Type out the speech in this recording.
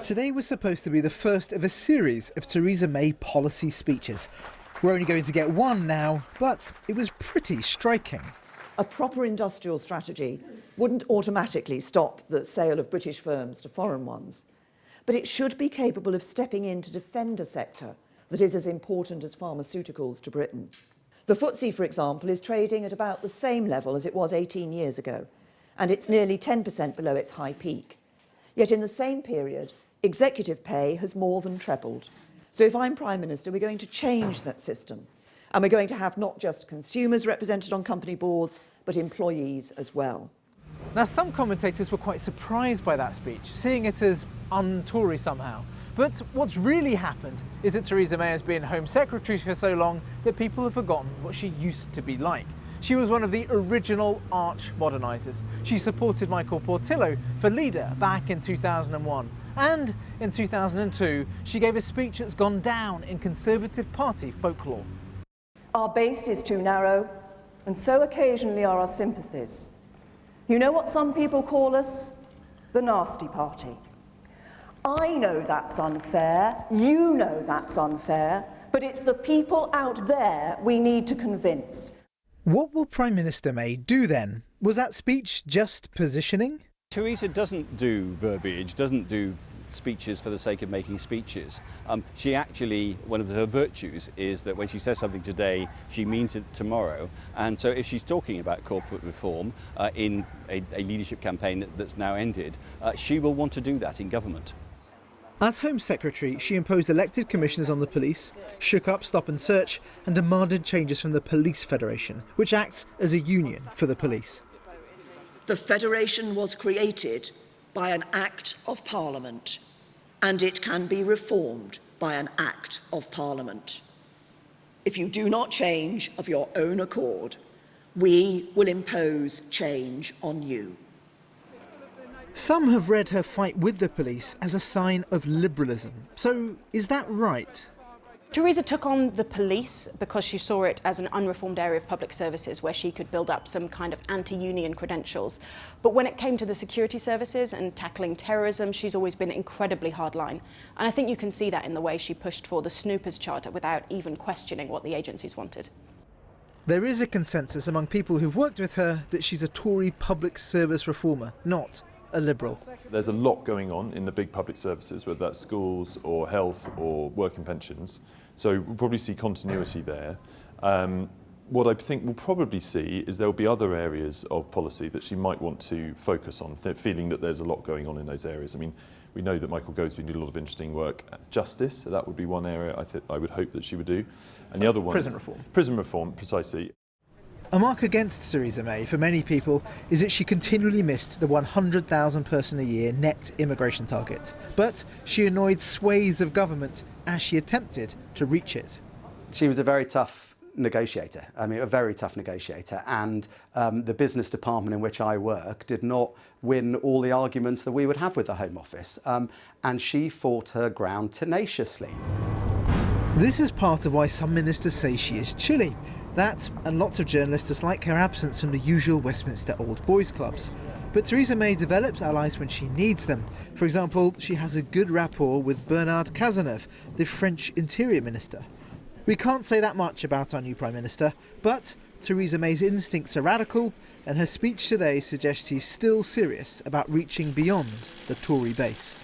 Today was supposed to be the first of a series of Theresa May policy speeches. We're only going to get one now, but it was pretty striking. A proper industrial strategy wouldn't automatically stop the sale of British firms to foreign ones, but it should be capable of stepping in to defend a sector that is as important as pharmaceuticals to Britain. The FTSE, for example, is trading at about the same level as it was 18 years ago, and it's nearly 10% below its high peak. Yet in the same period, executive pay has more than trebled. So if I'm Prime Minister, we're going to change that system. And we're going to have not just consumers represented on company boards, but employees as well. Now, some commentators were quite surprised by that speech, seeing it as un-Tory somehow. But what's really happened is that Theresa May has been Home Secretary for so long that people have forgotten what she used to be like. She was one of the original arch modernisers. She supported Michael Portillo for leader back in 2001. And in 2002, she gave a speech that's gone down in Conservative Party folklore. Our base is too narrow, and so occasionally are our sympathies. You know what some people call us? The nasty party. I know that's unfair, you know that's unfair, but it's the people out there we need to convince. What will Prime Minister May do then? Was that speech just positioning? Theresa doesn't do verbiage, doesn't do speeches for the sake of making speeches. She actually, one of her virtues is that when she says something today, she means it tomorrow. And so if she's talking about corporate reform in a leadership campaign that's now ended, she will want to do that in government. As Home Secretary, she imposed elected commissioners on the police, shook up Stop and Search and demanded changes from the Police Federation, which acts as a union for the police. The Federation was created by an Act of Parliament, and it can be reformed by an Act of Parliament. If you do not change of your own accord, we will impose change on you. Some have read her fight with the police as a sign of liberalism. So is that right? Theresa took on the police because she saw it as an unreformed area of public services where she could build up some kind of anti-union credentials. But when it came to the security services and tackling terrorism, she's always been incredibly hardline. And I think you can see that in the way she pushed for the Snoopers Charter without even questioning what the agencies wanted. There is a consensus among people who've worked with her that she's a Tory public service reformer, not a Liberal. There's a lot going on in the big public services, whether that's schools or health or work and pensions. So we'll probably see continuity there. What I think we'll probably see is there'll be other areas of policy that she might want to focus on, feeling that there's a lot going on in those areas. I mean, we know that Michael Gove's been doing a lot of interesting work at justice, so that would be one area I would hope that she would do. And the other one... Prison reform. Prison reform, precisely. A mark against Theresa May for many people is that she continually missed the 100,000 person a year net immigration target. But she annoyed swathes of government as she attempted to reach it. She was a very tough negotiator, a very tough negotiator, and the business department in which I work did not win all the arguments that we would have with the Home Office, and she fought her ground tenaciously. This is part of why some ministers say she is chilly. That, and lots of journalists dislike her absence from the usual Westminster old boys clubs. But Theresa May develops allies when she needs them. For example, she has a good rapport with Bernard Cazeneuve, the French Interior Minister. We can't say that much about our new Prime Minister, but Theresa May's instincts are radical, and her speech today suggests she's still serious about reaching beyond the Tory base.